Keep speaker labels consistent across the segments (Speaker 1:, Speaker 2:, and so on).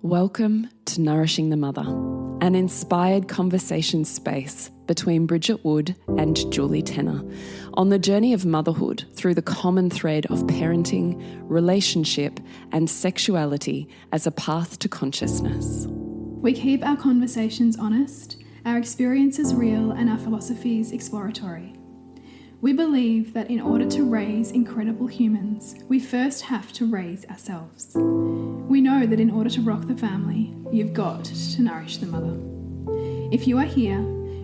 Speaker 1: Welcome to Nourishing the Mother, an inspired conversation space between Bridget Wood and Julie Tenner on the journey of motherhood through the common thread of parenting, relationship, and sexuality as a path to consciousness.
Speaker 2: We keep our conversations honest, our experiences real, and our philosophies exploratory. We believe that in order to raise incredible humans, we first have to raise ourselves. We know that in order to rock the family, you've got to nourish the mother. If you are here,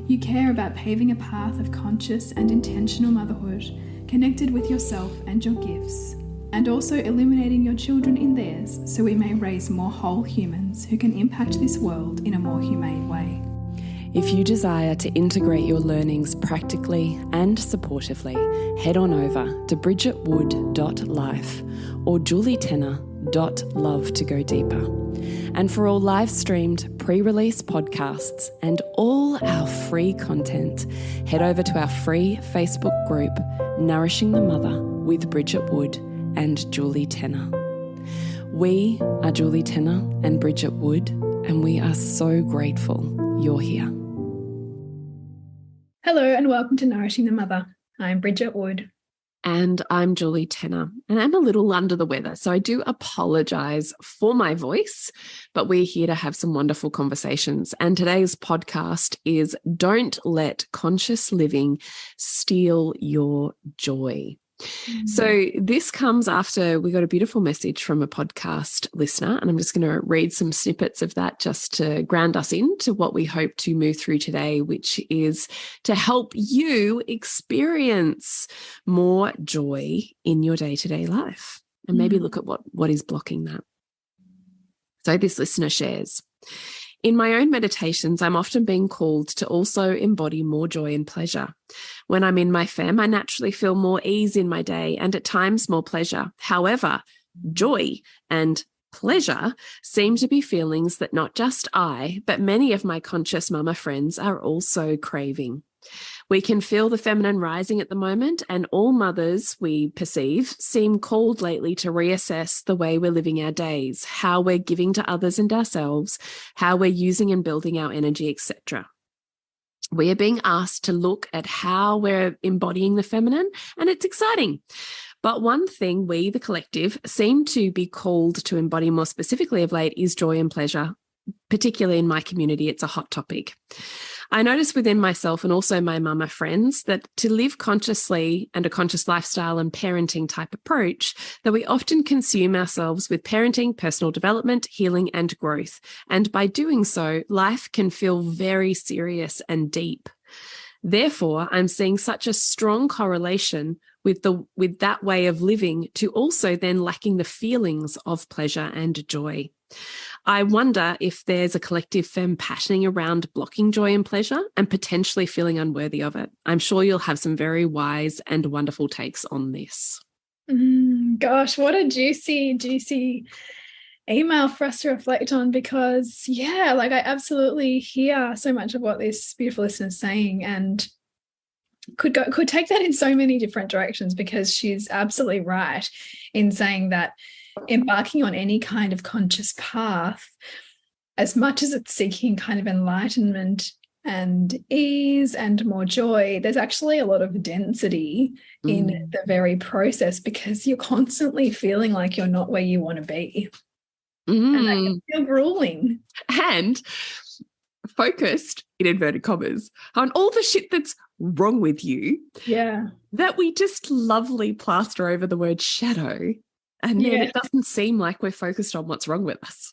Speaker 2: you care about paving a path of conscious and intentional motherhood, connected with yourself and your gifts, and also illuminating your children in theirs so we may raise more whole humans who can impact this world in a more humane way.
Speaker 1: If you desire to integrate your learnings practically and supportively, head on over to bridgetwood.life or julietenner.love to go deeper. And for all live-streamed pre-release podcasts and all our free content, head over to our free Facebook group, Nourishing the Mother with Bridget Wood and Julie Tenner. We are Julie Tenner and Bridget Wood, and we are so grateful you're here.
Speaker 2: Hello and welcome to Nourishing the Mother. I'm Bridget Wood.
Speaker 1: And I'm Julie Tenner, and I'm a little under the weather, so I do apologise for my voice, but we're here to have some wonderful conversations. And today's podcast is Don't Let Conscious Living Steal Your Joy. So this comes after we got a beautiful message from a podcast listener, and I'm just going to read some snippets of that just to ground us into what we hope to move through today, which is to help you experience more joy in your day-to-day life and maybe look at what is blocking that. So this listener shares, in my own meditations, I'm often being called to also embody more joy and pleasure. When I'm in my fem, I naturally feel more ease in my day and at times more pleasure. However, joy and pleasure seem to be feelings that not just I, but many of my conscious mama friends are also craving. We can feel the feminine rising at the moment, and all mothers we perceive seem called lately to reassess the way we're living our days, how we're giving to others and ourselves, how we're using and building our energy, etc. We are being asked to look at how we're embodying the feminine, and it's exciting. But one thing we, the collective, seem to be called to embody more specifically of late is joy and pleasure. Particularly in my community, it's a hot topic. I notice within myself and also my mama friends that to live consciously and a conscious lifestyle and parenting type approach, that we often consume ourselves with parenting, personal development, healing, and growth. And by doing so, life can feel very serious and deep. Therefore, I'm seeing such a strong correlation with that way of living to also then lacking the feelings of pleasure and joy. I wonder if there's a collective femme patterning around blocking joy and pleasure and potentially feeling unworthy of it. I'm sure you'll have some very wise and wonderful takes on this.
Speaker 2: Gosh, what a juicy email for us to reflect on, because I absolutely hear so much of what this beautiful listener is saying and could take that in so many different directions, because she's absolutely right in saying that embarking on any kind of conscious path, as much as it's seeking kind of enlightenment and ease and more joy, there's actually a lot of density in the very process, because you're constantly feeling like you're not where you want to be. And that can feel grueling.
Speaker 1: And focused, in inverted commas, on all the shit that's wrong with you.
Speaker 2: Yeah.
Speaker 1: That we just lovely plaster over the word shadow. And then it doesn't seem like we're focused on what's wrong with us.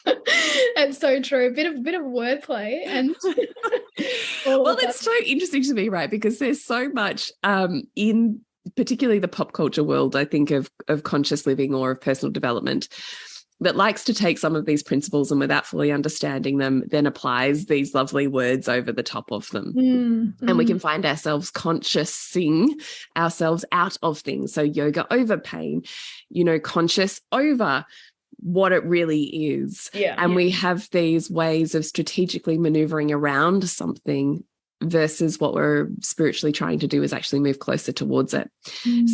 Speaker 2: It's so true. A bit of wordplay. And
Speaker 1: well, it's so interesting to me, right? Because there's so much in particularly the pop culture world, I think, of conscious living or of personal development, that likes to take some of these principles and without fully understanding them, then applies these lovely words over the top of them. And we can find ourselves consciousing ourselves out of things. So yoga over pain, conscious over what it really is. We have these ways of strategically maneuvering around something versus what we're spiritually trying to do is actually move closer towards it.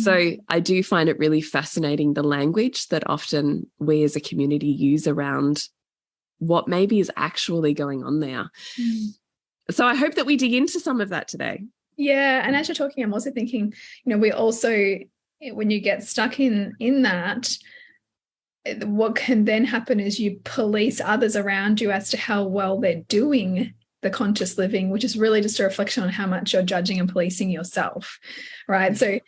Speaker 1: So I do find it really fascinating, the language that often we as a community use around what maybe is actually going on there. So I hope that we dig into some of that today.
Speaker 2: Yeah. And as you're talking, I'm also thinking, we also, when you get stuck in that, what can then happen is you police others around you as to how well they're doing the conscious living, which is really just a reflection on how much you're judging and policing yourself, right? So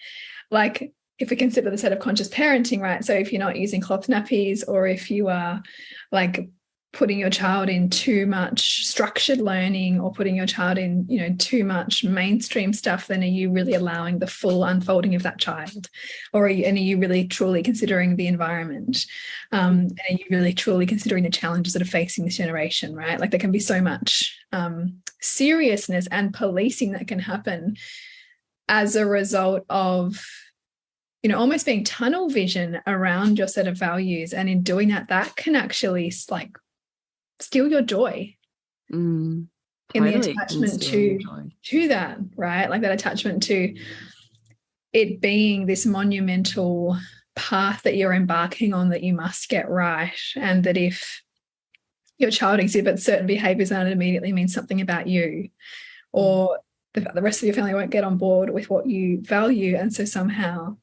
Speaker 2: like if we consider the set of conscious parenting, right? So if you're not using cloth nappies, or if you are like putting your child in too much structured learning, or putting your child in, too much mainstream stuff, then are you really allowing the full unfolding of that child? Or are you really truly considering the environment? And are you really truly considering the challenges that are facing this generation, right? Like there can be so much seriousness and policing that can happen as a result of almost being tunnel vision around your set of values. And in doing that, that can actually like steal your joy in the attachment to that, right? Like that attachment to it being this monumental path that you're embarking on that you must get right. And that if your child exhibits certain behaviors, then it immediately means something about you, or the rest of your family won't get on board with what you value. And so somehow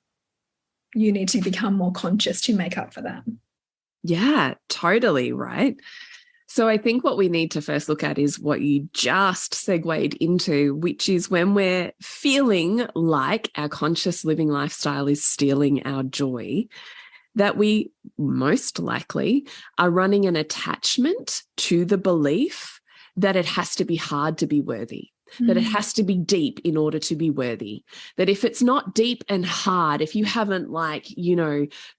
Speaker 2: you need to become more conscious to make up for that.
Speaker 1: Yeah, totally. Right. So I think what we need to first look at is what you just segued into, which is when we're feeling like our conscious living lifestyle is stealing our joy, that we most likely are running an attachment to the belief that it has to be hard to be worthy, that it has to be deep in order to be worthy, that if it's not deep and hard, if you haven't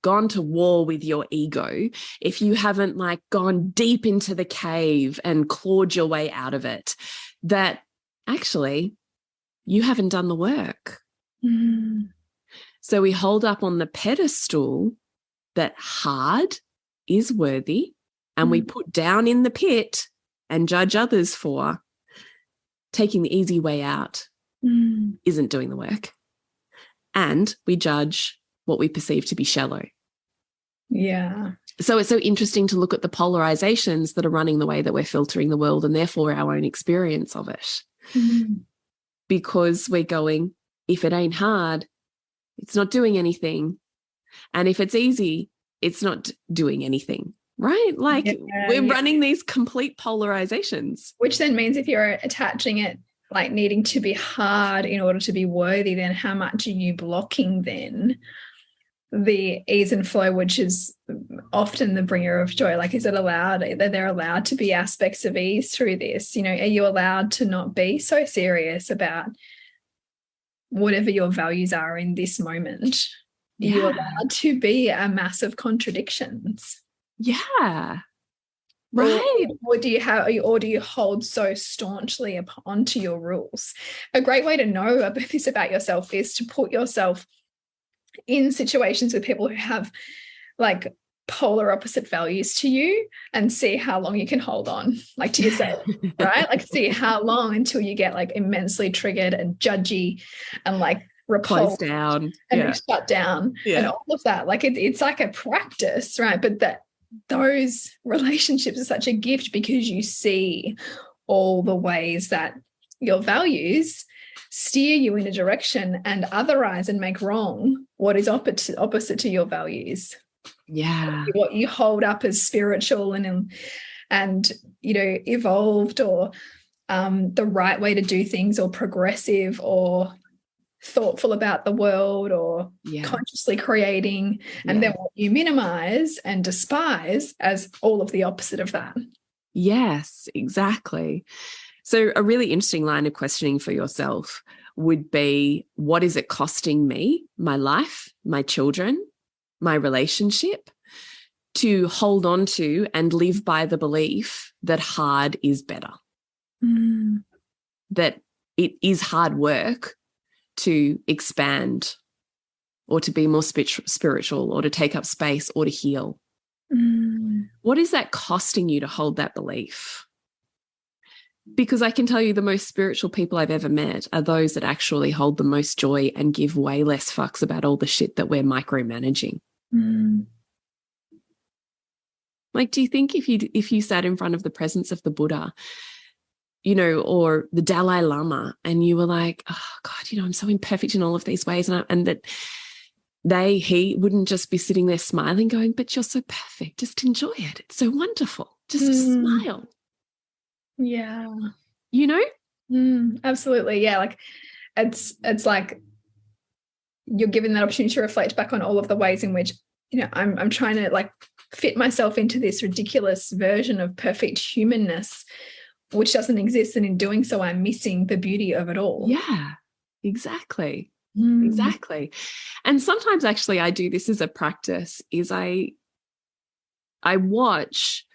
Speaker 1: gone to war with your ego, if you haven't gone deep into the cave and clawed your way out of it, that actually you haven't done the work. So we hold up on the pedestal that hard is worthy, and we put down in the pit and judge others for taking the easy way out isn't doing the work. And we judge what we perceive to be shallow.
Speaker 2: Yeah.
Speaker 1: So it's so interesting to look at the polarizations that are running the way that we're filtering the world, and therefore our own experience of it. Because we're going, if it ain't hard, it's not doing anything. And if it's easy, it's not doing anything. Right? We're running these complete polarizations.
Speaker 2: Which then means if you're attaching it needing to be hard in order to be worthy, then how much are you blocking then the ease and flow, which is often the bringer of joy? Is it allowed that they're allowed to be aspects of ease through this? Are you allowed to not be so serious about whatever your values are in this moment? Yeah. You're allowed to be a mass of contradictions.
Speaker 1: Yeah. Right.
Speaker 2: Or do you hold so staunchly onto your rules? A great way to know about this about yourself is to put yourself in situations with people who have polar opposite values to you, and see how long you can hold on to yourself, right? See how long until you get immensely triggered and judgy and repulsed
Speaker 1: down
Speaker 2: and shut down and all of that. It's like a practice, right? But those relationships are such a gift because you see all the ways that your values steer you in a direction and otherize and make wrong what is opposite to your values.
Speaker 1: Yeah.
Speaker 2: What you hold up as spiritual and evolved, or the right way to do things, or progressive, or thoughtful about the world, or consciously creating, and then what you minimize and despise as all of the opposite of that.
Speaker 1: Yes, exactly. So a really interesting line of questioning for yourself would be, what is it costing me, my life, my children, my relationship, to hold on to and live by the belief that hard is better, that it is hard work to expand, or to be more spiritual, or to take up space, or to heal. What is that costing you to hold that belief? Because I can tell you the most spiritual people I've ever met are those that actually hold the most joy and give way less fucks about all the shit that we're micromanaging. Like, do you think if you sat in front of the presence of the Buddha, you know, or the Dalai Lama, and you were like, oh God, you know, I'm so imperfect in all of these ways, and that he wouldn't just be sitting there smiling going, but you're so perfect, just enjoy it, it's so wonderful, just smile.
Speaker 2: Yeah.
Speaker 1: You know?
Speaker 2: Absolutely. Yeah. Like it's like you're given that opportunity to reflect back on all of the ways in which, you know, I'm trying to like fit myself into this ridiculous version of perfect humanness, which doesn't exist. And in doing so, I'm missing the beauty of it all.
Speaker 1: Yeah, exactly. Exactly. And sometimes actually I do this as a practice is I watch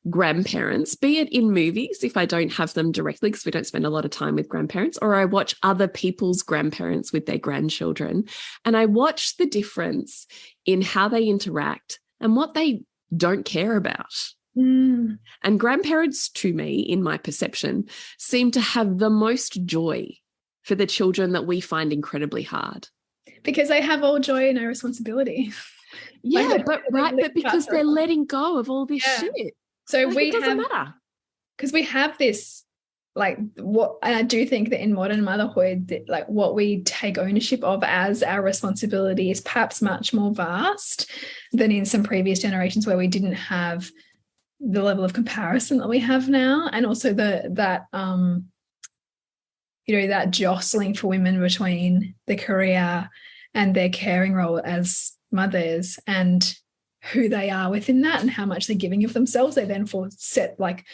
Speaker 1: grandparents, be it in movies if I don't have them directly because we don't spend a lot of time with grandparents, or I watch other people's grandparents with their grandchildren, and I watch the difference in how they interact and what they don't care about. And grandparents, to me, in my perception, seem to have the most joy for the children that we find incredibly hard.
Speaker 2: Because they have all joy and no responsibility.
Speaker 1: Yeah, like but because they're letting go of all this shit.
Speaker 2: So
Speaker 1: like it doesn't matter.
Speaker 2: Because we have this, like, what, and I do think that in modern motherhood, that, like, what we take ownership of as our responsibility is perhaps much more vast than in some previous generations where we didn't have the level of comparison that we have now, and also that you know, that jostling for women between the career and their caring role as mothers and who they are within that and how much they're giving of themselves. They then set like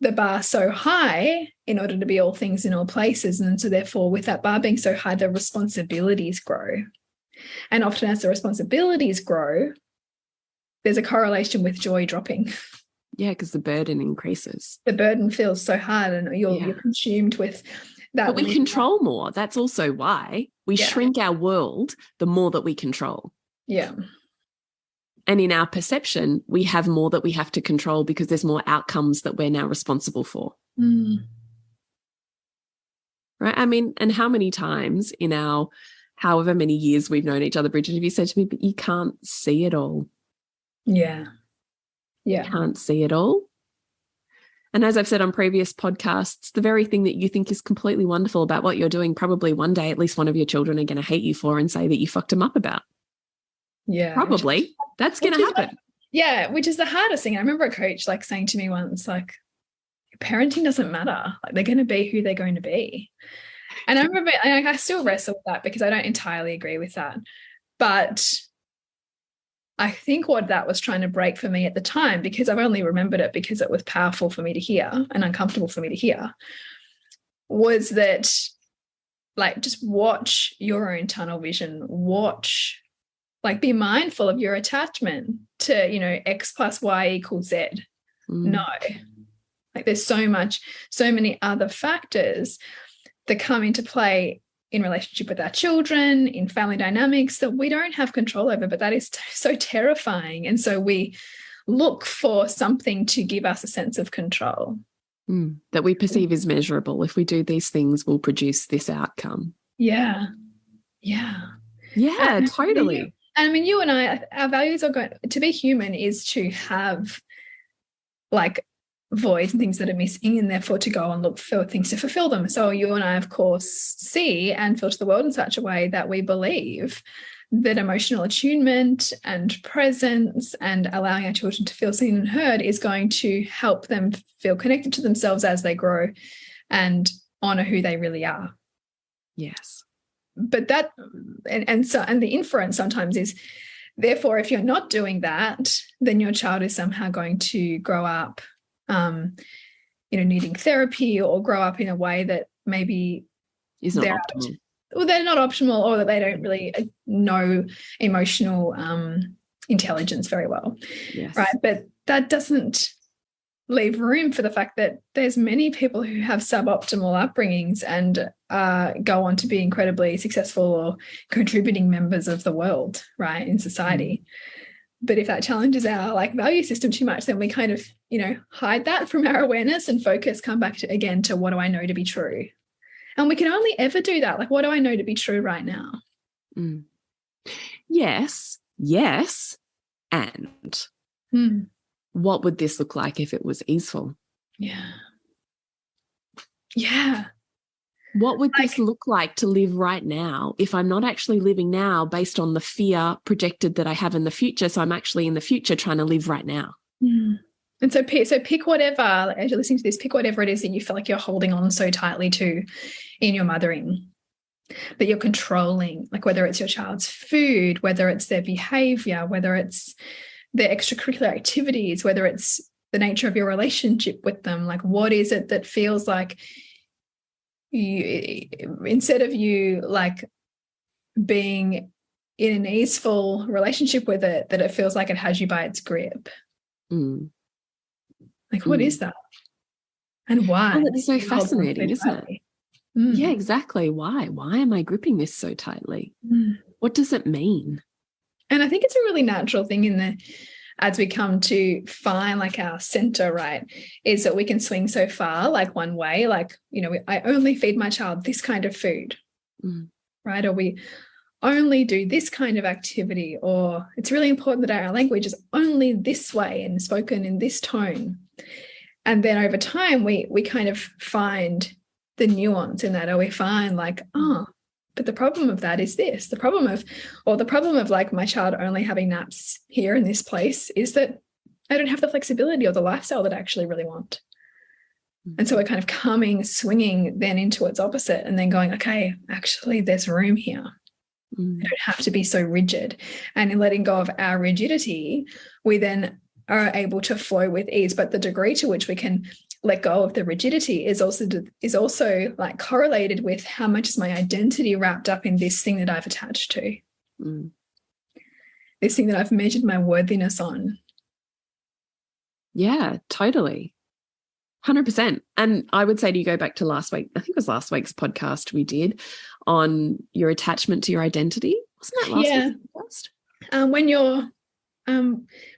Speaker 2: the bar so high in order to be all things in all places. And so therefore with that bar being so high, the responsibilities grow. And often as the responsibilities grow, there's a correlation with joy dropping.
Speaker 1: Yeah, because the burden increases.
Speaker 2: The burden feels so hard and you're consumed with that.
Speaker 1: But we control more. That's also why we shrink our world the more that we control.
Speaker 2: Yeah.
Speaker 1: And in our perception, we have more that we have to control because there's more outcomes that we're now responsible for. Right? I mean, and how many times in our however many years we've known each other, Bridget, have you said to me, but you can't see it all.
Speaker 2: Yeah. Yeah.
Speaker 1: You can't see it all. And as I've said on previous podcasts, the very thing that you think is completely wonderful about what you're doing, probably one day at least one of your children are going to hate you for and say that you fucked them up about.
Speaker 2: Yeah.
Speaker 1: Probably. That's going to happen.
Speaker 2: Which is the hardest thing. I remember a coach like saying to me once, like, parenting doesn't matter. Like, they're going to be who they're going to be. And I remember, and I still wrestle with that because I don't entirely agree with that. But I think what that was trying to break for me at the time, because I've only remembered it because it was powerful for me to hear and uncomfortable for me to hear, was that, like, just watch your own tunnel vision, like, be mindful of your attachment to, you know, X plus Y equals Z. No, like, there's so many other factors that come into play in relationship with our children, in family dynamics that we don't have control over, but that is so terrifying. And so we look for something to give us a sense of control.
Speaker 1: That we perceive as measurable. If we do these things, we'll produce this outcome.
Speaker 2: Yeah.
Speaker 1: Yeah, totally.
Speaker 2: And I mean, you and I, our values are going to be human is to have, like, voids and things that are missing, and therefore to go and look for things to fulfill them. So you and I, of course, see and filter the world in such a way that we believe that emotional attunement and presence and allowing our children to feel seen and heard is going to help them feel connected to themselves as they grow and honor who they really are.
Speaker 1: Yes.
Speaker 2: But that, and the inference sometimes is, therefore, if you're not doing that, then your child is somehow going to grow up needing therapy, or grow up in a way that maybe
Speaker 1: is not optimal.
Speaker 2: They're not optimal, or that they don't really know emotional intelligence very well.
Speaker 1: Yes.
Speaker 2: Right. But that doesn't leave room for the fact that there's many people who have suboptimal upbringings and go on to be incredibly successful or contributing members of the world, right, in society. But if that challenges our like value system too much, then we kind of, hide that from our awareness and focus, come back to, again, to what do I know to be true? And we can only ever do that. Like, what do I know to be true right now?
Speaker 1: Mm. Yes. And what would this look like if it was easeful?
Speaker 2: Yeah.
Speaker 1: What would this look like to live right now if I'm not actually living now based on the fear projected that I have in the future? So I'm actually in the future trying to live right now.
Speaker 2: And so pick whatever, as you're listening to this, pick whatever it is that you feel like you're holding on so tightly to in your mothering, that you're controlling, like whether it's your child's food, whether it's their behavior, whether it's their extracurricular activities, whether it's the nature of your relationship with them. Like, what is it that feels like you, instead of you like being in an easeful relationship with it, that it feels like it has you by its grip? Like, what is that? And why?
Speaker 1: Well, it's so fascinating, isn't it? Yeah, exactly. Why am I gripping this so tightly? What does it mean?
Speaker 2: And I think it's a really natural thing as we come to find like our center, right, is that we can swing so far like one way, like, I only feed my child this kind of food, right? Or we only do this kind of activity, or it's really important that our language is only this way and spoken in this tone. And then over time, we kind of find the nuance in that, or we find like, but the problem of that is this. The problem of like my child only having naps here in this place is that I don't have the flexibility or the lifestyle that I actually really want. And so we're kind of swinging then into its opposite, and then going, okay, actually there's room here. I don't have to be so rigid. And in letting go of our rigidity, we then are able to flow with ease. But the degree to which we can let go of the rigidity is also like correlated with how much is my identity wrapped up in this thing that I've attached to, this thing that I've measured my worthiness on.
Speaker 1: Yeah, totally. 100%. And I would say to you, go back to last week, I think it was last week's podcast we did on your attachment to your identity. Wasn't that last week's podcast?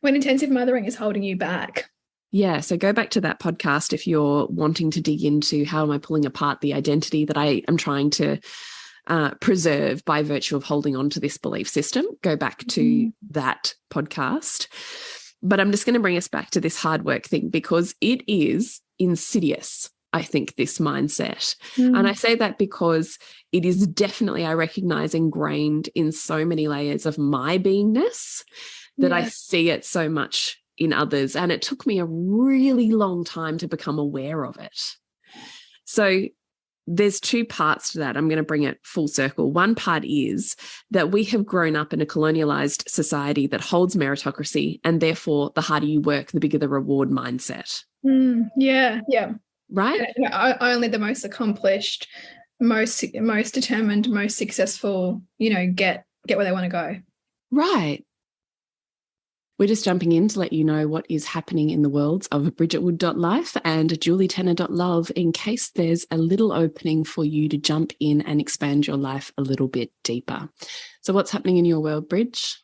Speaker 2: When intensive mothering is holding you back.
Speaker 1: Yeah, so go back to that podcast if you're wanting to dig into how am I pulling apart the identity that I am trying to preserve by virtue of holding on to this belief system. Go back to that podcast. But I'm just going to bring us back to this hard work thing, because it is insidious, I think, this mindset. And I say that because it is definitely, I recognize, ingrained in so many layers of my beingness that I see it so much in others. And it took me a really long time to become aware of it. So there's two parts to that. I'm going to bring it full circle. One part is that we have grown up in a colonialized society that holds meritocracy, and therefore the harder you work, the bigger the reward mindset.
Speaker 2: Yeah.
Speaker 1: Right?
Speaker 2: Only the most accomplished, most determined, most successful, get where they want to go.
Speaker 1: Right. We're just jumping in to let you know what is happening in the worlds of bridgetwood.life and julietenner.love in case there's a little opening for you to jump in and expand your life a little bit deeper. So what's happening in your world, Bridge?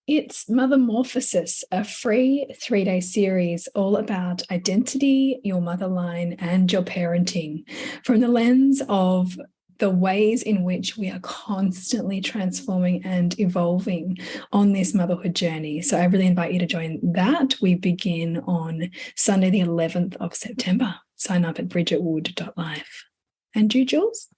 Speaker 2: It's Mothermorphosis, a free 3-day series all about identity, your motherline, and your parenting from the lens of the ways in which we are constantly transforming and evolving on this motherhood journey. So I really invite you to join that. We begin on Sunday, the 11th of September. Sign up at bridgetwood.life. And you, Jules?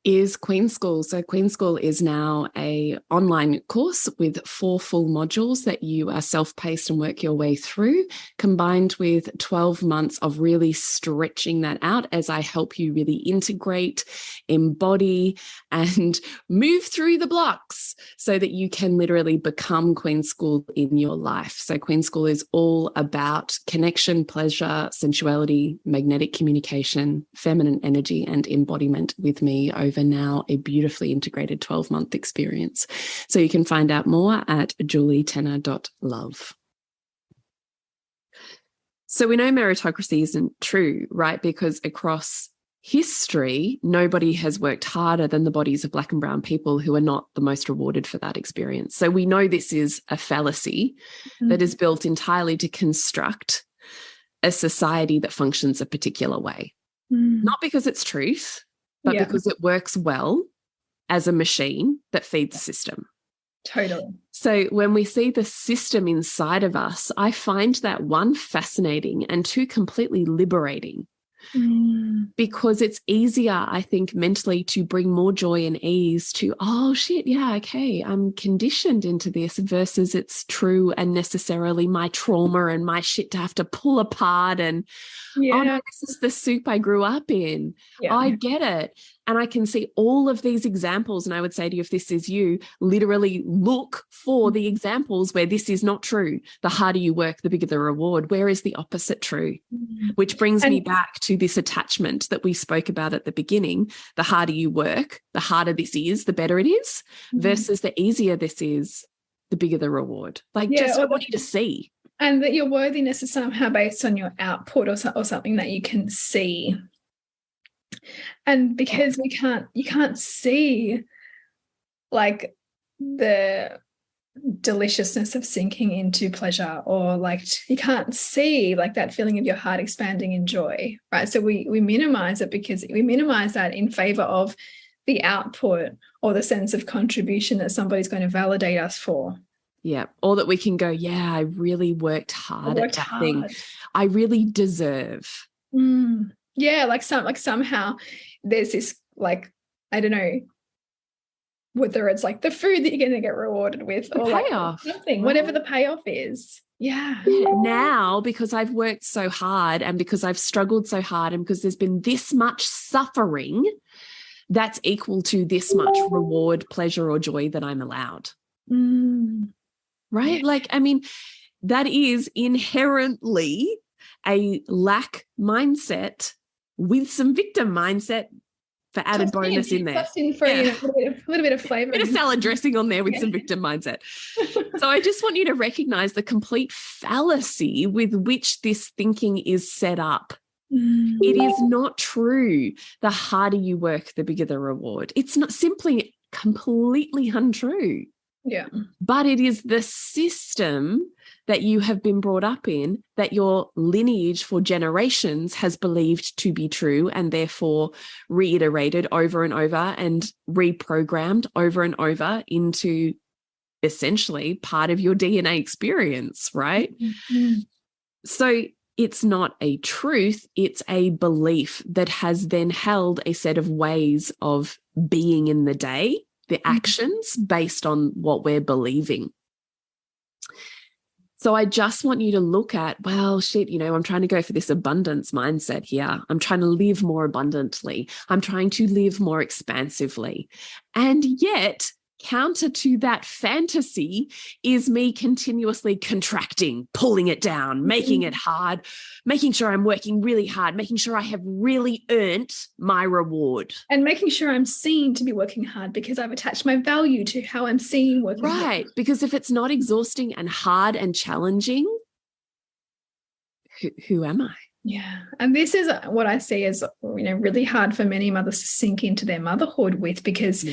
Speaker 1: Is Queen School. So Queen School is now an online course with 4 full modules that you are self-paced and work your way through, combined with 12 months of really stretching that out as I help you really integrate, embody, and move through the blocks so that you can literally become Queen School in your life. So Queen School is all about connection, pleasure, sensuality, magnetic communication, feminine energy, and embodiment with me over now a beautifully integrated 12-month experience. So you can find out more at julietenner.love. So we know meritocracy isn't true, right? Because across history, nobody has worked harder than the bodies of Black and brown people who are not the most rewarded for that experience. So we know this is a fallacy that is built entirely to construct a society that functions a particular way. Not because it's truth, but because it works well as a machine that feeds the system.
Speaker 2: Totally.
Speaker 1: So when we see the system inside of us, I find that, one, fascinating, and two, completely liberating. Because it's easier, I think, mentally to bring more joy and ease to, oh shit, yeah, okay, I'm conditioned into this, versus it's true and necessarily my trauma and my shit to have to pull apart and, oh no, this is the soup I grew up in. I get it. And I can see all of these examples. And I would say to you, if this is you, literally look for the examples where this is not true. The harder you work, the bigger the reward. Where is the opposite true? Which brings me back to this attachment that we spoke about at the beginning. The harder you work, the harder this is, the better it is, versus the easier this is, the bigger the reward. Like, just I want you to see.
Speaker 2: And that your worthiness is somehow based on your output or something that you can see. And because you can't see like the deliciousness of sinking into pleasure, or like you can't see like that feeling of your heart expanding in joy, right? So we minimize it because we minimize that in favor of the output or the sense of contribution that somebody's going to validate us for.
Speaker 1: Yeah. Or that we can go, yeah, I really worked hard at that thing. I really deserve.
Speaker 2: Yeah, like somehow there's this, like, I don't know, whether it's like the food that you're going to get rewarded with, or
Speaker 1: the payoff,
Speaker 2: like something, whatever the payoff is. Yeah.
Speaker 1: Now, because I've worked so hard and because I've struggled so hard and because there's been this much suffering, that's equal to this much reward, pleasure, or joy that I'm allowed. Right? Yeah. Like, I mean, that is inherently a lack mindset with some victim mindset for added bonus in there.
Speaker 2: Just in for a little bit of flavor.
Speaker 1: Bit of salad dressing on there with some victim mindset. So I just want you to recognize the complete fallacy with which this thinking is set up. It is not true. The harder you work, the bigger the reward. It's not, simply completely untrue.
Speaker 2: Yeah.
Speaker 1: But it is the system that you have been brought up in, that your lineage for generations has believed to be true, and therefore reiterated over and over and reprogrammed over and over into essentially part of your DNA experience, right? So it's not a truth, it's a belief that has then held a set of ways of being in the day, the actions based on what we're believing. So I just want you to look at, well, shit, you know, I'm trying to go for this abundance mindset here. I'm trying to live more abundantly. I'm trying to live more expansively. And yet, counter to that fantasy is me continuously contracting, pulling it down, making it hard, making sure I'm working really hard, making sure I have really earned my reward.
Speaker 2: And making sure I'm seen to be working hard because I've attached my value to how I'm seen working hard.
Speaker 1: Right, because if it's not exhausting and hard and challenging, who am I?
Speaker 2: Yeah. And this is what I see as, you know, really hard for many mothers to sink into their motherhood with, because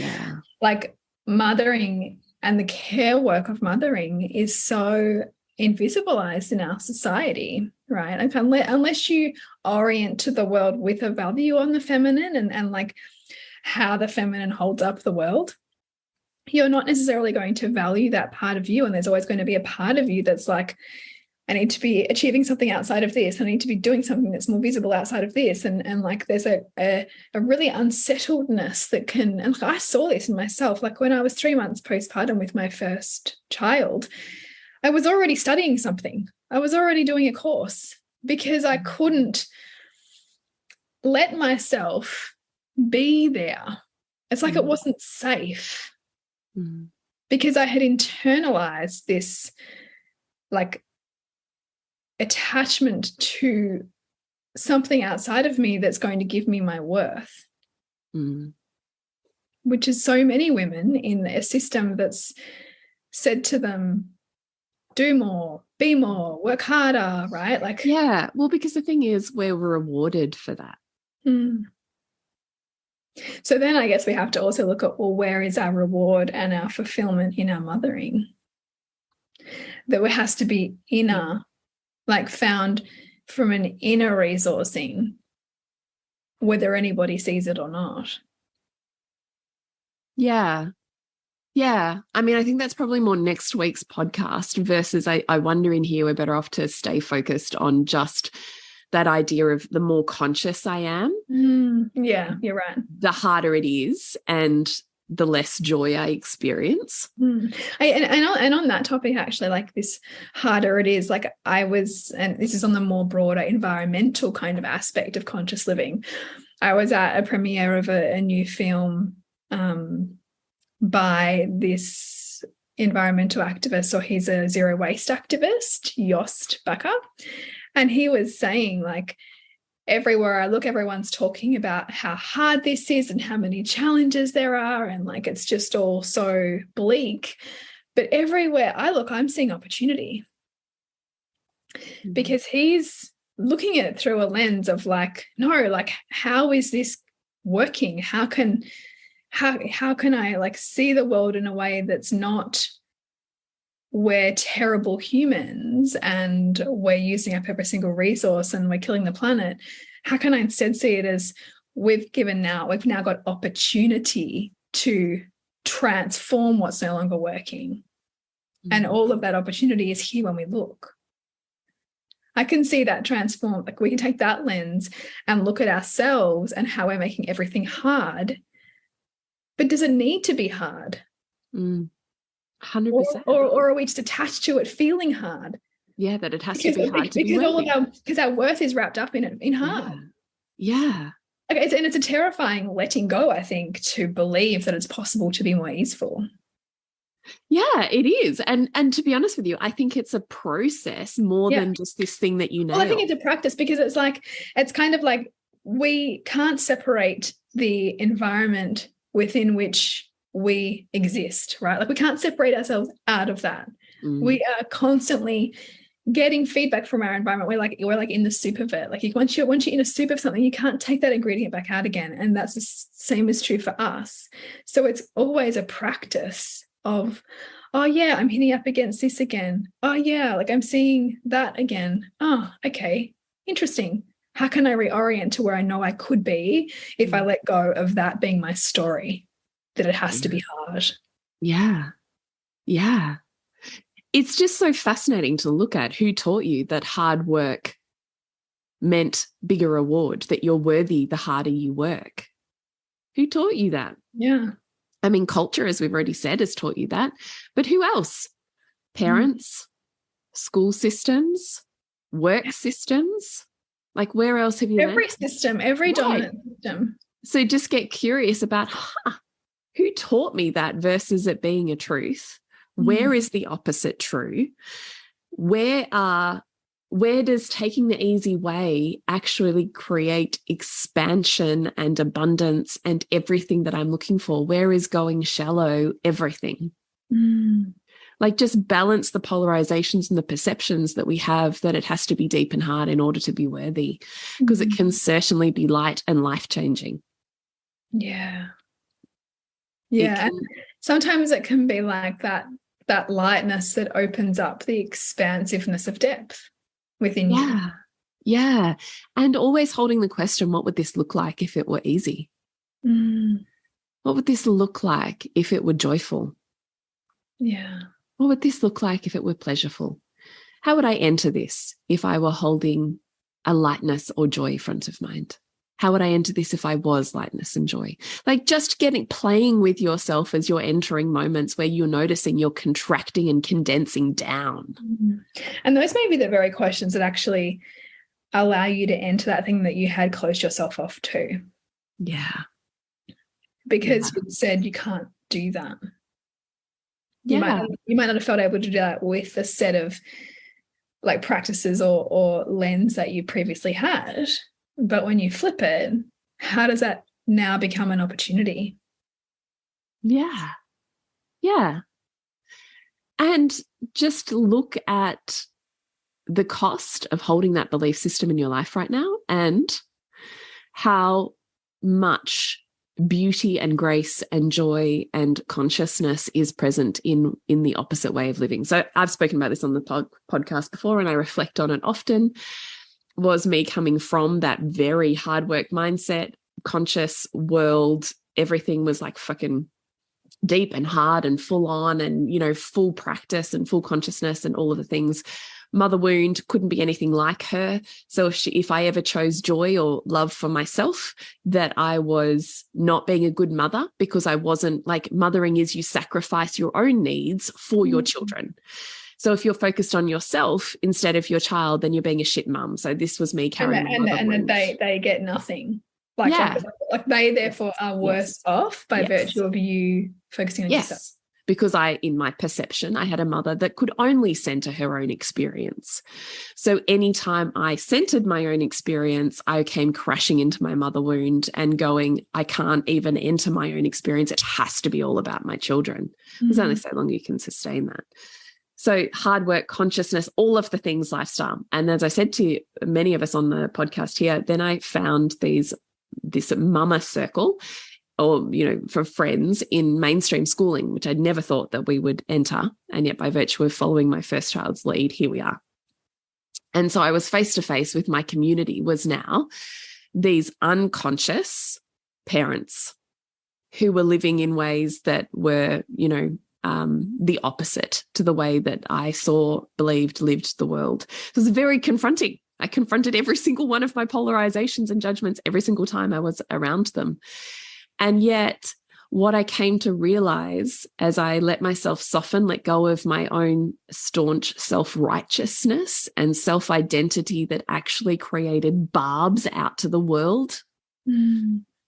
Speaker 2: like, mothering and the care work of mothering is so invisibilized in our society, right? Like unless you orient to the world with a value on the feminine and like how the feminine holds up the world, you're not necessarily going to value that part of you. And there's always going to be a part of you that's like, I need to be achieving something outside of this. I need to be doing something that's more visible outside of this. And like there's a really unsettledness that can, and I saw this in myself, like when I was 3 months postpartum with my first child, I was already studying something. I was already doing a course because I couldn't let myself be there. It's like it wasn't safe because I had internalized this like attachment to something outside of me that's going to give me my worth, which is so many women in a system that's said to them, do more, be more, work harder, right? Like,
Speaker 1: yeah, well, because the thing is, we're rewarded for that.
Speaker 2: So then I guess we have to also look at, well, where is our reward and our fulfillment in our mothering? That it has to be inner, like found from an inner resourcing, whether anybody sees it or not.
Speaker 1: Yeah. Yeah. I mean, I think that's probably more next week's podcast versus I wonder in here we're better off to stay focused on just that idea of the more conscious I am.
Speaker 2: Yeah, you're right.
Speaker 1: The harder it is and the less joy I experience.
Speaker 2: And on that topic, actually, like this harder it is, like I was, and this is on the more broader environmental kind of aspect of conscious living. I was at a premiere of a new film by this environmental activist, or he's a zero waste activist, Yost Bakker. And he was saying, like, everywhere I look, everyone's talking about how hard this is and how many challenges there are. And like, it's just all so bleak. But everywhere I look, I'm seeing opportunity because he's looking at it through a lens of like, no, like, how is this working? How can I like see the world in a way that's not we're terrible humans and we're using up every single resource and we're killing the planet? How can I instead see it as we've now got opportunity to transform what's no longer working? And all of that opportunity is here when we look. I can see that transform, like we can take that lens and look at ourselves and how we're making everything hard. But does it need to be hard?
Speaker 1: 100%.
Speaker 2: Or are we just attached to it feeling hard?
Speaker 1: Yeah, that it has to be hard to be
Speaker 2: because our worth is wrapped up in it, in hard.
Speaker 1: Yeah.
Speaker 2: Okay, it's a terrifying letting go, I think, to believe that it's possible to be more easeful.
Speaker 1: Yeah, it is. And to be honest with you, I think it's a process more than just this thing that you nail.
Speaker 2: Well, I think it's a practice because it's kind of like we can't separate the environment within which we exist, right? Like we can't separate ourselves out of that. We are constantly getting feedback from our environment. We're like in the soup of it. Like once you're in a soup of something, you can't take that ingredient back out again. And that's the same is true for us. So it's always a practice of, oh yeah, I'm hitting up against this again. Oh yeah, like I'm seeing that again. Oh, okay, interesting. How can I reorient to where I know I could be if I let go of that being my story, that it has to be hard?
Speaker 1: Yeah. Yeah. It's just so fascinating to look at. Who taught you that hard work meant bigger reward, that you're worthy the harder you work? Who taught you that?
Speaker 2: Yeah.
Speaker 1: I mean, culture, as we've already said, has taught you that. But who else? Parents, school systems, work systems. Like, where else have you learned?
Speaker 2: Every system, every dominant system.
Speaker 1: So just get curious about who taught me that versus it being a truth. Where is the opposite true? Where does taking the easy way actually create expansion and abundance and everything that I'm looking for? Where is going shallow everything? Like just balance the polarizations and the perceptions that we have that it has to be deep and hard in order to be worthy, because it can certainly be light and life-changing.
Speaker 2: Yeah. Yeah. And sometimes it can be like that lightness that opens up the expansiveness of depth within you.
Speaker 1: Yeah. And always holding the question, what would this look like if it were easy? What would this look like if it were joyful?
Speaker 2: Yeah.
Speaker 1: What would this look like if it were pleasureful? How would I enter this if I were holding a lightness or joy front of mind? How would I enter this if I was lightness and joy? Like just playing with yourself as you're entering moments where you're noticing you're contracting and condensing down.
Speaker 2: And those may be the very questions that actually allow you to enter that thing that you had closed yourself off to. Yeah. Because you said you can't do that. You might not have felt able to do that with a set of like practices or lens that you previously had. But when you flip it, how does that now become an opportunity? Yeah.
Speaker 1: And just look at the cost of holding that belief system in your life right now and how much beauty and grace and joy and consciousness is present in the opposite way of living. So I've spoken about this on the podcast before, and I reflect on it often, was me coming from that very hard work mindset, conscious world. Everything was like fucking deep and hard and full on and, you know, full practice and full consciousness and all of the things. Mother wound, couldn't be anything like her. So if I ever chose joy or love for myself, that I was not being a good mother, because I wasn't, like, mothering is you sacrifice your own needs for your children. So if you're focused on yourself instead of your child, then you're being a shit mum. So this was me carrying
Speaker 2: and then they get nothing. Like,
Speaker 1: yeah.
Speaker 2: like they therefore are worse off by virtue of you focusing on yourself.
Speaker 1: Because in my perception, I had a mother that could only center her own experience. So anytime I centered my own experience, I came crashing into my mother wound and going, I can't even enter my own experience. It has to be all about my children. There's only so long you can sustain that. So hard work, consciousness, all of the things, lifestyle. And as I said to many of us on the podcast here, then I found this mama circle, or, you know, for friends in mainstream schooling, which I'd never thought that we would enter. And yet by virtue of following my first child's lead, here we are. And so I was face to face with my community, was now these unconscious parents who were living in ways that were, you know, the opposite to the way that I saw, believed, lived the world. It was very confronting. I confronted every single one of my polarizations and judgments every single time I was around them. And yet what I came to realize as I let myself soften, let go of my own staunch self-righteousness and self-identity that actually created barbs out to the world,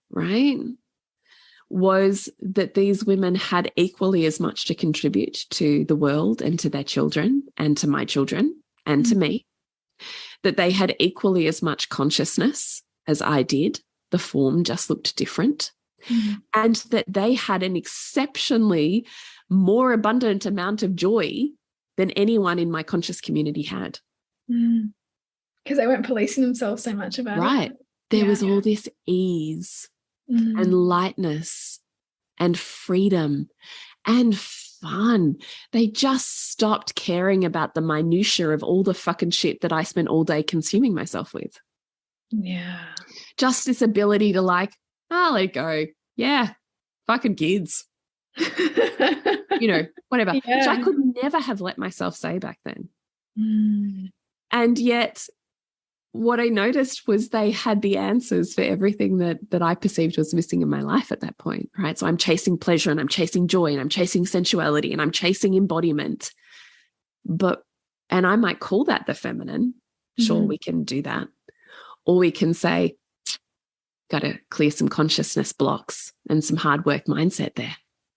Speaker 1: right, was that these women had equally as much to contribute to the world and to their children and to my children and to me, that they had equally as much consciousness as I did. The form just looked different. And that they had an exceptionally more abundant amount of joy than anyone in my conscious community had.
Speaker 2: Because they weren't policing themselves so much about it.
Speaker 1: Right. There was all this ease and lightness and freedom and fun. They just stopped caring about the minutiae of all the fucking shit that I spent all day consuming myself with.
Speaker 2: Yeah.
Speaker 1: Just this ability to, like, I'll let it go. Yeah, fucking kids. You know, whatever. Which I could never have let myself say back then. And yet what I noticed was they had the answers for everything that I perceived was missing in my life at that point, right? So I'm chasing pleasure and I'm chasing joy and I'm chasing sensuality and I'm chasing embodiment. And I might call that the feminine. Sure, we can do that. Or we can say, got to clear some consciousness blocks and some hard work mindset there.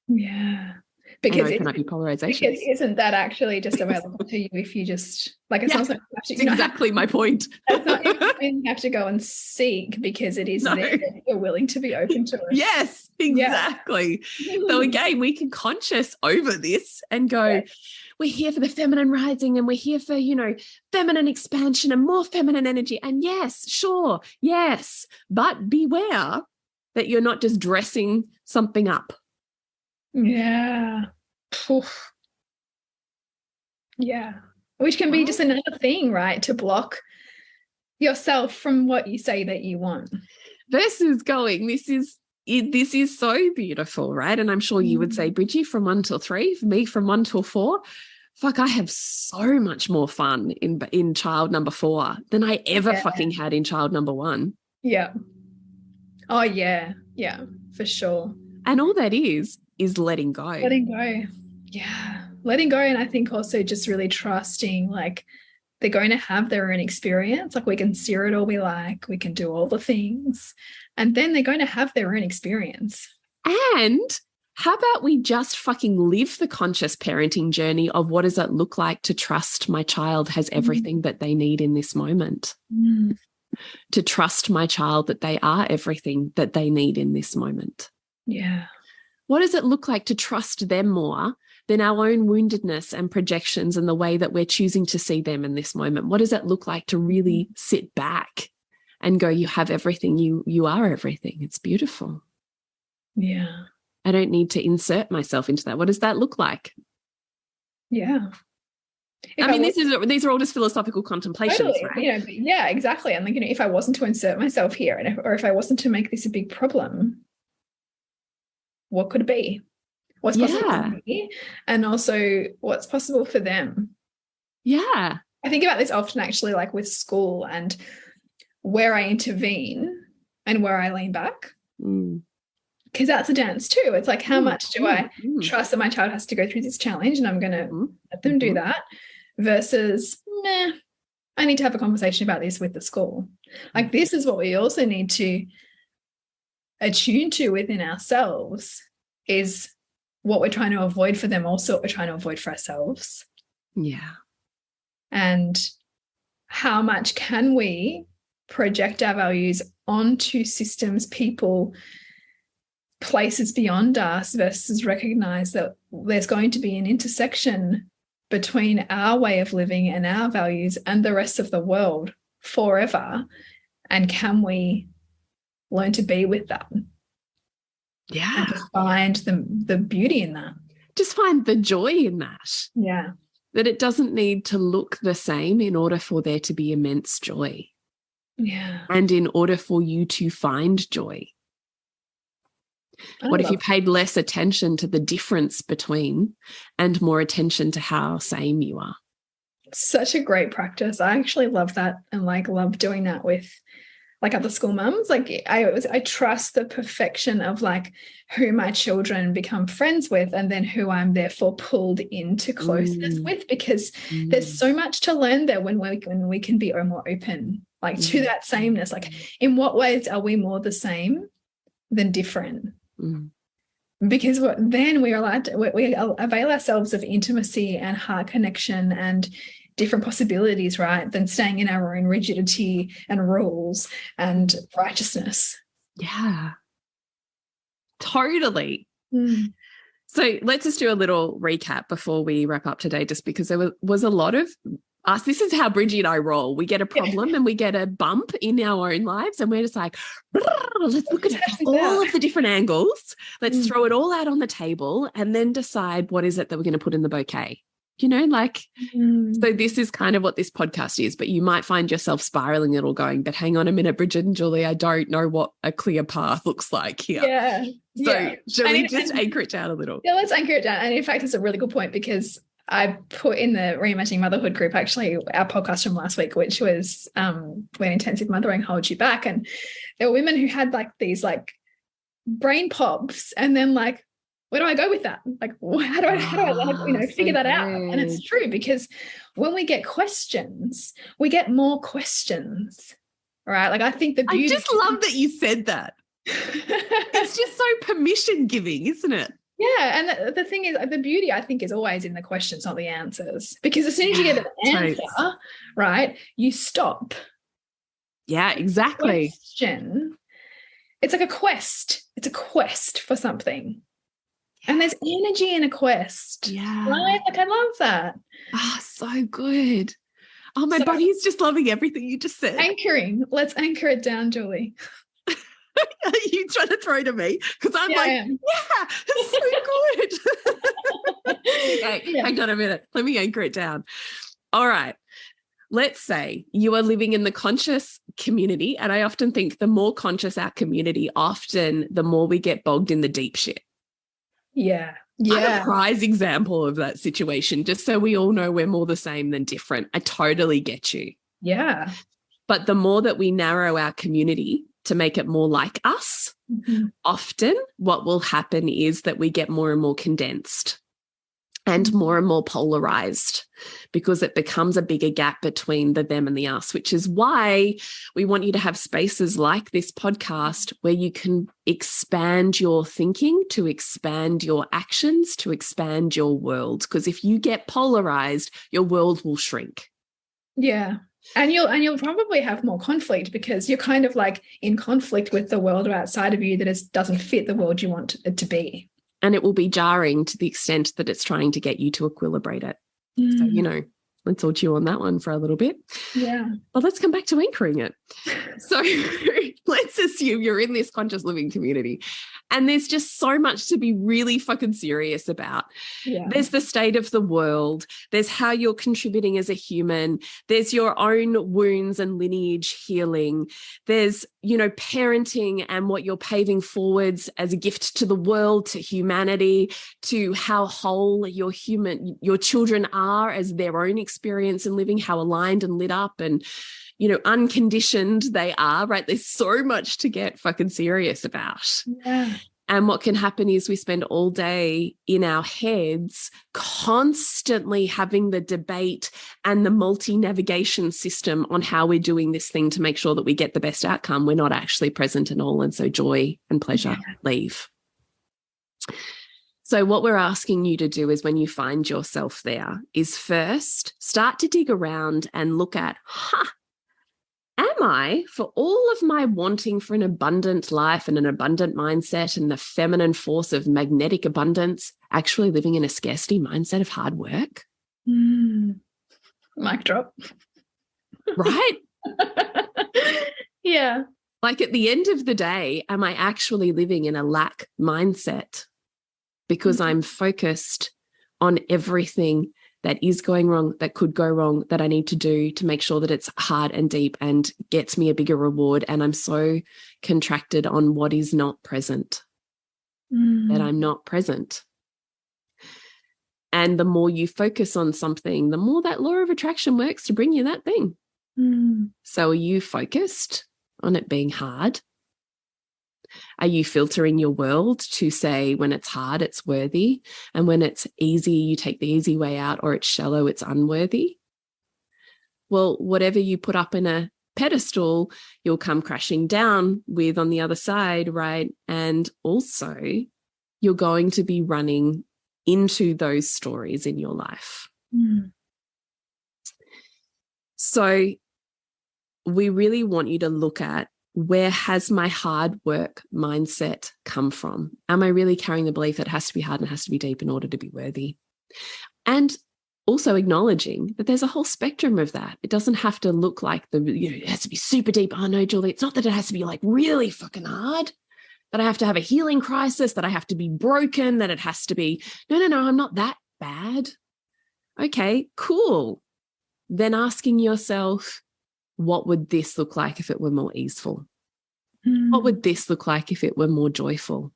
Speaker 2: Yeah. Because
Speaker 1: open up your polarizations.
Speaker 2: Because isn't that actually just available to you if you just, like, it's not like you have to,
Speaker 1: exactly my point.
Speaker 2: It's not, you have to go and seek, because it is there if you're willing to be open to it.
Speaker 1: Yes, exactly. So again, we can conscious over this and go, we're here for the feminine rising and we're here for, you know, feminine expansion and more feminine energy. And yes, sure, yes, but beware that you're not just dressing something up.
Speaker 2: Yeah. Oof. Yeah. Which can be just another thing, right? To block yourself from what you say that you want.
Speaker 1: Versus going, this is so beautiful, right? And I'm sure you would say, Bridgie, from 1 till 3, for me from 1 till 4. Fuck, I have so much more fun in child number 4 than I ever fucking had in child number 1.
Speaker 2: Yeah. Oh, yeah. Yeah, for sure.
Speaker 1: And all that is letting go.
Speaker 2: Letting go. Yeah. Letting go. And I think also just really trusting, like, they're going to have their own experience. Like, we can steer it all we like. We can do all the things. And then they're going to have their own experience.
Speaker 1: And how about we just fucking live the conscious parenting journey of what does it look like to trust my child has everything that they need in this moment? To trust my child that they are everything that they need in this moment.
Speaker 2: Yeah.
Speaker 1: What does it look like to trust them more than our own woundedness and projections and the way that we're choosing to see them in this moment? What does it look like to really sit back and go, you have everything, you are everything. It's beautiful.
Speaker 2: Yeah.
Speaker 1: I don't need to insert myself into that. What does that look like?
Speaker 2: Yeah.
Speaker 1: I mean, these are all just philosophical contemplations,
Speaker 2: totally,
Speaker 1: right?
Speaker 2: yeah, exactly. And like, if I wasn't to insert myself here, or if I wasn't to make this a big problem, what could it be? What's possible for me, and also what's possible for them?
Speaker 1: Yeah.
Speaker 2: I think about this often, actually, like with school and where I intervene and where I lean back. Because that's a dance too. It's like, how much do I trust that my child has to go through this challenge and I'm going to let them do that, versus, nah, I need to have a conversation about this with the school. Like, this is what we also need to attune to within ourselves, is what we're trying to avoid for them, also what we're trying to avoid for ourselves.
Speaker 1: Yeah.
Speaker 2: And how much can we project our values onto systems, people, places beyond us, versus recognize that there's going to be an intersection between our way of living and our values and the rest of the world forever. And can we learn to be with that?
Speaker 1: Yeah.
Speaker 2: And to find the beauty in that.
Speaker 1: Just find the joy in that.
Speaker 2: Yeah.
Speaker 1: That it doesn't need to look the same in order for there to be immense joy.
Speaker 2: Yeah.
Speaker 1: And in order for you to find joy. What if you paid less attention to the difference between and more attention to how same you are?
Speaker 2: Such a great practice. I actually love that, and like love doing that with like other school mums. Like I trust the perfection of like who my children become friends with, and then who I'm therefore pulled into closeness with, because there's so much to learn there when we can be more open, like to that sameness. Like, in what ways are we more the same than different? Because then we are allowed to, we avail ourselves of intimacy and heart connection and different possibilities, right, than staying in our own rigidity and rules and righteousness.
Speaker 1: Yeah, totally. So let's just do a little recap before we wrap up today, just because there was a lot of us. This is how Bridgie and I roll. We get a problem and we get a bump in our own lives, and we're just like, let's look at all of the different angles. Let's throw it all out on the table and then decide what is it that we're going to put in the bouquet. So this is kind of what this podcast is, but you might find yourself spiraling it all, going, but hang on a minute, Bridget and Julie, I don't know what a clear path looks like here.
Speaker 2: Yeah.
Speaker 1: So shall we just anchor it down a little?
Speaker 2: Yeah, let's anchor it down. And in fact, it's a really good point, because I put in the Reimagining Motherhood group, actually, our podcast from last week, which was When Intensive Mothering Holds You Back. And there were women who had like these like brain pops, and then like, where do I go with that? Like, how do I figure that out? And it's true, because when we get questions, we get more questions, right? Like, I think the beauty.
Speaker 1: I just love that you said that. It's just so permission giving, isn't it?
Speaker 2: Yeah, and the thing is, the beauty, I think, is always in the questions, not the answers. Because as soon as you get an answer, right, you stop.
Speaker 1: Yeah, exactly.
Speaker 2: Question. It's like a quest. It's a quest for something. And there's energy in a quest.
Speaker 1: Yeah.
Speaker 2: Right? Like, I love that.
Speaker 1: Oh, so good. Oh, my body is just loving everything you just said.
Speaker 2: Anchoring. Let's anchor it down, Julie.
Speaker 1: Are you trying to throw to me? Because I'm it's so good. Okay, hang on a minute. Let me anchor it down. All right. Let's say you are living in the conscious community, and I often think the more conscious our community, often the more we get bogged in the deep shit.
Speaker 2: Yeah.
Speaker 1: I'm a prize example of that situation, just so we all know we're more the same than different. I totally get you.
Speaker 2: Yeah.
Speaker 1: But the more that we narrow our community to make it more like us, often what will happen is that we get more and more condensed and more polarized, because it becomes a bigger gap between the them and the us, which is why we want you to have spaces like this podcast where you can expand your thinking, to expand your actions, to expand your world. Because if you get polarized, your world will shrink.
Speaker 2: Yeah. And you'll probably have more conflict, because you're kind of like in conflict with the world outside of you that doesn't fit the world you want it to be.
Speaker 1: And it will be jarring to the extent that it's trying to get you to equilibrate it. So, let's all chew on that one for a little bit.
Speaker 2: Yeah.
Speaker 1: Well, let's come back to anchoring it. So let's assume you're in this conscious living community and there's just so much to be really fucking serious about.
Speaker 2: Yeah.
Speaker 1: There's the state of the world. There's how you're contributing as a human. There's your own wounds and lineage healing. There's, parenting and what you're paving forwards as a gift to the world, to humanity, to how whole your children are as their own experience in living, how aligned and lit up and unconditioned they are, right? There's so much to get fucking serious about.
Speaker 2: Yeah.
Speaker 1: And what can happen is we spend all day in our heads constantly having the debate and the multi-navigation system on how we're doing this thing to make sure that we get the best outcome. We're not actually present at all. And so joy and pleasure leave. So what we're asking you to do is when you find yourself there is first start to dig around and look at, am I, for all of my wanting for an abundant life and an abundant mindset and the feminine force of magnetic abundance, actually living in a scarcity mindset of hard work?
Speaker 2: Mic drop.
Speaker 1: Right?
Speaker 2: Yeah.
Speaker 1: Like at the end of the day, am I actually living in a lack mindset because I'm focused on everything that is going wrong, that could go wrong, that I need to do to make sure that it's hard and deep and gets me a bigger reward. And I'm so contracted on what is not present, that I'm not present. And the more you focus on something, the more that law of attraction works to bring you that thing. So are you focused on it being hard? Are you filtering your world to say when it's hard, it's worthy, and when it's easy, you take the easy way out, or it's shallow, it's unworthy? Well, whatever you put up in a pedestal, you'll come crashing down with on the other side, right? And also you're going to be running into those stories in your life. So we really want you to look at, where has my hard work mindset come from? Am I really carrying the belief that it has to be hard and it has to be deep in order to be worthy? And also acknowledging that there's a whole spectrum of that. It doesn't have to look like it has to be super deep. Oh no, Julie, it's not that it has to be like really fucking hard, that I have to have a healing crisis, that I have to be broken, that it has to be, no, I'm not that bad. Okay, cool. Then asking yourself, what would this look like if it were more easeful? What would this look like if it were more joyful?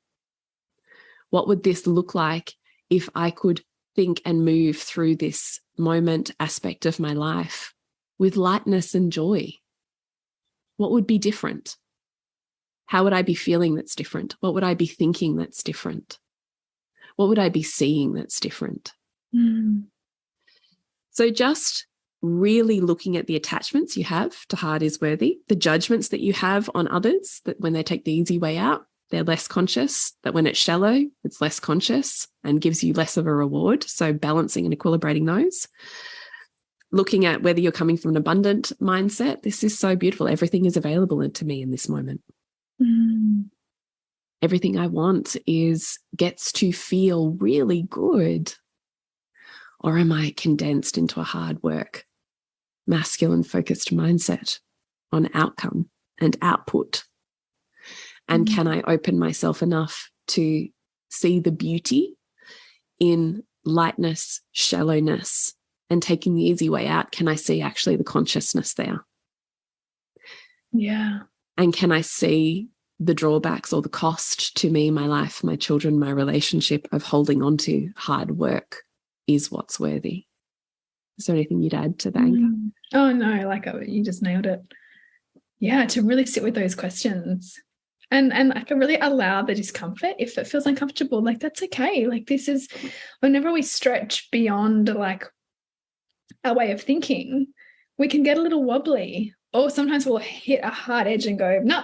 Speaker 1: What would this look like if I could think and move through this moment aspect of my life with lightness and joy? What would be different? How would I be feeling that's different? What would I be thinking that's different? What would I be seeing that's different? So just really looking at the attachments you have to hard is worthy, the judgments that you have on others, that when they take the easy way out, they're less conscious, that when it's shallow, it's less conscious and gives you less of a reward. So balancing and equilibrating those. Looking at whether you're coming from an abundant mindset. This is so beautiful. Everything is available to me in this moment. Everything I want gets to feel really good. Or am I condensed into a hard work, masculine focused mindset on outcome and output? And can I open myself enough to see the beauty in lightness, shallowness, and taking the easy way out? Can I see actually the consciousness there?
Speaker 2: Yeah. And
Speaker 1: can I see the drawbacks or the cost to me, my life, my children, my relationship of holding on to hard work is what's worthy? Is there anything you'd add to that, Anka?
Speaker 2: Oh, no, you just nailed it. Yeah, to really sit with those questions and I can really allow the discomfort if it feels uncomfortable. Like, that's okay. Like, this is whenever we stretch beyond like our way of thinking, we can get a little wobbly, or sometimes we'll hit a hard edge and go, no,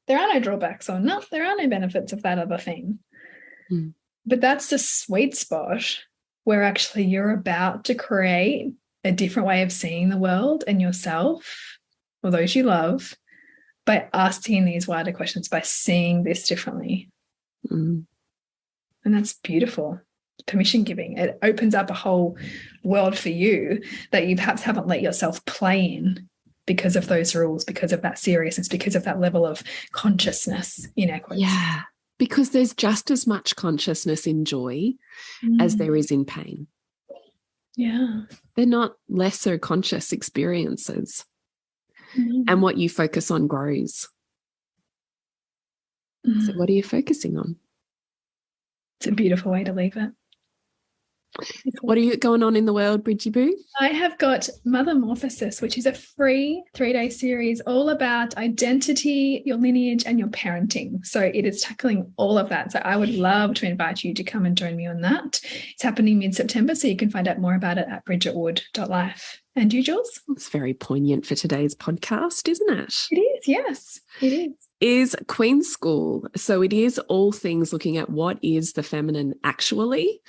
Speaker 2: there are no drawbacks, or no, there are no benefits of that other thing. But that's the sweet spot where actually you're about to create a different way of seeing the world and yourself or those you love by asking these wider questions, by seeing this differently. And that's beautiful. Permission giving. It opens up a whole world for you that you perhaps haven't let yourself play in because of those rules, because of that seriousness, because of that level of consciousness, in air quotes.
Speaker 1: Yeah, because there's just as much consciousness in joy as there is in pain.
Speaker 2: Yeah.
Speaker 1: They're not lesser conscious experiences. And what you focus on grows. So what are you focusing on?
Speaker 2: It's a beautiful way to leave it.
Speaker 1: What are you going on in the world, Bridgie Boo?
Speaker 2: I have got Mothermorphosis, which is a free 3-day series all about identity, your lineage, and your parenting. So it is tackling all of that. So I would love to invite you to come and join me on that. It's happening mid-September, so you can find out more about it at bridgetwood.life. And you, Jules?
Speaker 1: It's very poignant for today's podcast, isn't it?
Speaker 2: It is, yes, it is.
Speaker 1: Is Queen School. So it is all things looking at what is the feminine actually,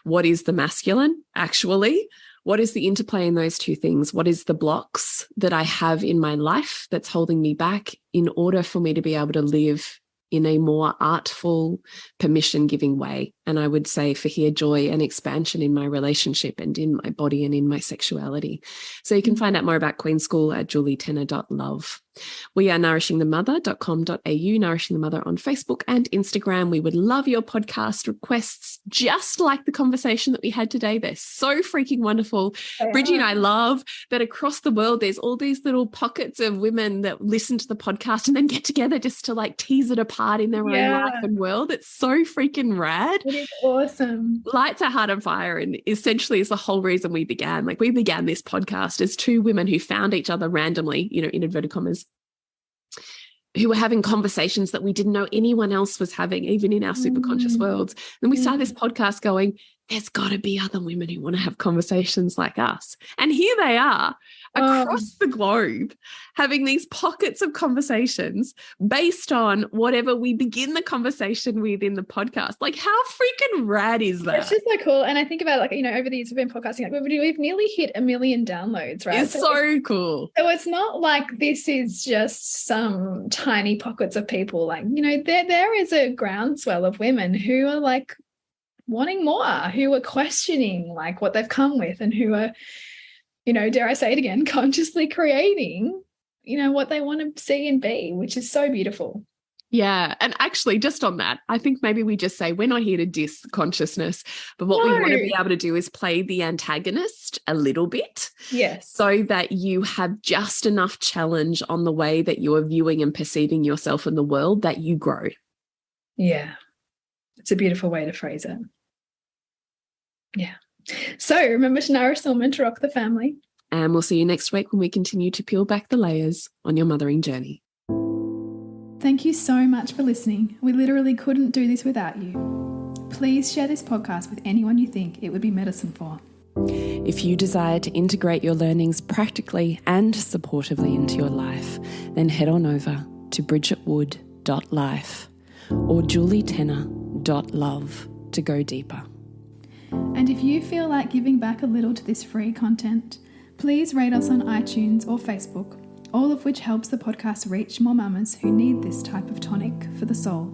Speaker 1: what is the masculine actually, what is the interplay in those two things, what is the blocks that I have in my life that's holding me back in order for me to be able to live in a more artful, permission-giving way. And I would say for here, joy and expansion in my relationship and in my body and in my sexuality. So you can find out more about Queen School at julietenner.love. We are nourishingthemother.com.au, Nourishing the Mother on Facebook and Instagram. We would love your podcast requests, just like the conversation that we had today. They're so freaking wonderful. Bridgie and I love that across the world, there's all these little pockets of women that listen to the podcast and then get together just to like tease it apart in their own life and world. It's so freaking rad.
Speaker 2: It is awesome.
Speaker 1: Lights our heart on fire, and essentially is the whole reason we began. Like, we began this podcast as two women who found each other randomly, you know, in inverted commas, who were having conversations that we didn't know anyone else was having, even in our super conscious worlds. Then we started this podcast going, there's got to be other women who want to have conversations like us. And here they are across the globe having these pockets of conversations based on whatever we begin the conversation with in the podcast. Like, how freaking rad is that?
Speaker 2: It's just so cool. And I think about, like, you know, over the years we've been podcasting, like we've nearly hit 1 million downloads, right?
Speaker 1: It's so cool.
Speaker 2: So it's not like this is just some tiny pockets of people. Like, you know, there is a groundswell of women who are like wanting more, who are questioning like what they've come with, and who are, you know, dare I say it again, consciously creating, you know, what they want to see and be, which is so beautiful.
Speaker 1: Yeah. And actually, just on that, I think maybe we just say we're not here to diss consciousness, but what we want to be able to do is play the antagonist a little bit.
Speaker 2: Yes.
Speaker 1: So that you have just enough challenge on the way that you are viewing and perceiving yourself in the world that you grow.
Speaker 2: Yeah. It's a beautiful way to phrase it. Yeah. So remember to nourish the woman, to rock the family.
Speaker 1: And we'll see you next week when we continue to peel back the layers on your mothering journey.
Speaker 2: Thank you so much for listening. We literally couldn't do this without you. Please share this podcast with anyone you think it would be medicine for.
Speaker 1: If you desire to integrate your learnings practically and supportively into your life, then head on over to bridgetwood.life or julietenner.love to go deeper.
Speaker 2: And if you feel like giving back a little to this free content, please rate us on iTunes or Facebook, all of which helps the podcast reach more mamas who need this type of tonic for the soul.